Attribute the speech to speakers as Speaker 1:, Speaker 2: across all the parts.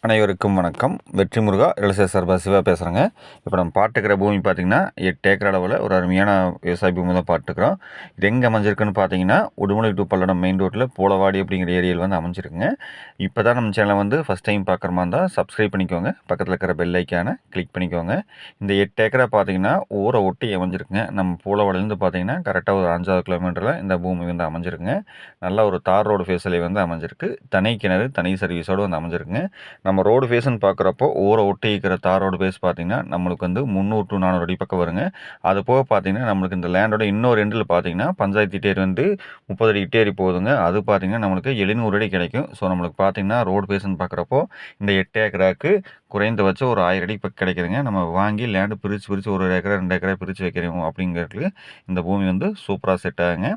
Speaker 1: அனைவருக்கும் வணக்கம். வெற்றி முருகா ரியல் எஸ்டேட் சார்பாக சிவா பேசுகிறேங்க. இப்போ நம்ம பார்த்துக்கிற பூமி பார்த்திங்கன்னா 8 ஏக்கர் அளவில் ஒரு அருமையான விவசாய பூமி தான் பார்த்துக்கிறோம். இது எங்கே அமைஞ்சிருக்குன்னு பார்த்தீங்கன்னா, உடுமலை டு பல்லடம் மெயின் ரோட்டில் போலவாடி அப்படிங்கிற ஏரியாவில் வந்து அமைஞ்சிருக்குங்க. இப்போ தான் நம்ம சேனலை வந்து ஃபஸ்ட் டைம் பார்க்குற மாதிரி இருந்தால் சப்ஸ்கிரைப் பண்ணிக்கோங்க. பக்கத்தில் இருக்கிற பெல் ஐக்கானை கிளிக் பண்ணிக்கோங்க. இந்த 8 ஏக்கரை பார்த்தீங்கன்னா ஊரை ஒட்டி அமைஞ்சிருக்குங்க. நம்ம போலவாடிலேருந்து பார்த்தீங்கன்னா கரெக்டாக ஒரு 5 கிலோமீட்டரில் இந்த பூமி வந்து அமைஞ்சிருக்குங்க. நல்ல ஒரு தார் ரோடு ஃபேஸில் வந்து அமைஞ்சிருக்கு. தனி கிணறு தனி சர்வீஸோடு வந்து அமைஞ்சிருக்குங்க. நம்ம ரோடு ஃபேஸ்ன்னு பார்க்குறப்போ ஊரை ஒட்டி இருக்கிற தார் ரோடு ஃபேஸ் பார்த்திங்கன்னா நம்மளுக்கு வந்து 300 to 400 அடி பக்கம் வருங்க. அது போக பார்த்திங்கன்னா நம்மளுக்கு இந்த லேண்டோட இன்னொரு எண்டில் பார்த்திங்கன்னா பஞ்சாயத்து டேரி வந்து 30 அடி டேரி போகுதுங்க. அது பார்த்திங்கன்னா நம்மளுக்கு 700 அடி கிடைக்கும். ஸோ நம்மளுக்கு பார்த்திங்கன்னா ரோடு ஃபேஸ்ன்னு பார்க்குறப்போ இந்த 8 ஏக்கராக்கு குறைந்தபட்சம் ஒரு 1000 அடி பக்கம் கிடைக்குதுங்க. நம்ம வாங்கி லேண்டு பிரித்து ஒரு ஏக்கரா 2 ஏக்கரா பிரித்து வைக்கிறோம் அப்படிங்கிறதுக்கு இந்த பூமி வந்து சூப்பராக செட் ஆகுங்க.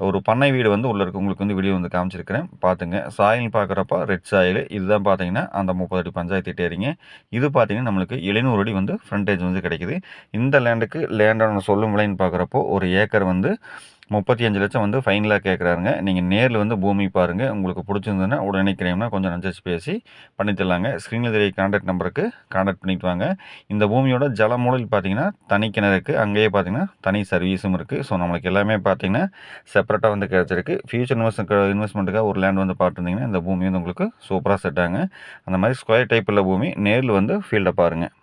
Speaker 1: ஒரு பண்ணை வீடு வந்து உள்ளே இருக்குது. உங்களுக்கு வந்து வீடியோ வந்து காமிச்சிருக்கிறேன் பார்த்துங்க. சாயில்னு பார்க்குறப்ப ரெட் சாயில் இதுதான் பார்த்தீங்கன்னா அந்த 30 அடி பஞ்சாயத்து டேரிங்க. இது பார்த்தீங்கன்னா நம்மளுக்கு 700 அடி வந்து ஃப்ரண்டேஜ் வந்து கிடைக்குது. இந்த லேண்டுக்கு லேண்டோட சொல்லும் விலைன்னு பார்க்குறப்போ ஒரு ஏக்கர் வந்து 35 லட்சம் வந்து ஃபைனலாக கேட்குறாருங்க. நீங்கள் நேரில் வந்து பூமி பாருங்கள். உங்களுக்கு பிடிச்சிருந்ததுன்னா உடனே கிரைம்னா கொஞ்சம் அனுசரித்து பேசி பண்ணித்தரலாங்க. ஸ்க்ரீனில் தெரிய கான்டாக்ட் நம்பருக்கு கான்டாக்ட் பண்ணிட்டு வாங்க. இந்த பூமியோட ஜல மூலையில் பார்த்தீங்கன்னா தனி கிணறு இருக்குது. அங்கேயே பார்த்தீங்கன்னா தனி சர்வீஸும் இருக்குது. ஸோ நம்மளுக்கு எல்லாமே பார்த்தீங்கன்னா செப்பரேட்டாக வந்து கிடச்சிருக்கு. ஃபியூச்சர் இன்வெஸ்ட்மெண்ட்டுக்காக ஒரு லேண்ட் வந்து பார்த்துருந்தீங்கன்னா இந்த பூமி வந்து உங்களுக்கு சூப்பராக செட் ஆகுங்க. அந்த மாதிரி ஸ்கொயர் டைப் உள்ள பூமி நேரில் வந்து ஃபீல்டை பாருங்கள்.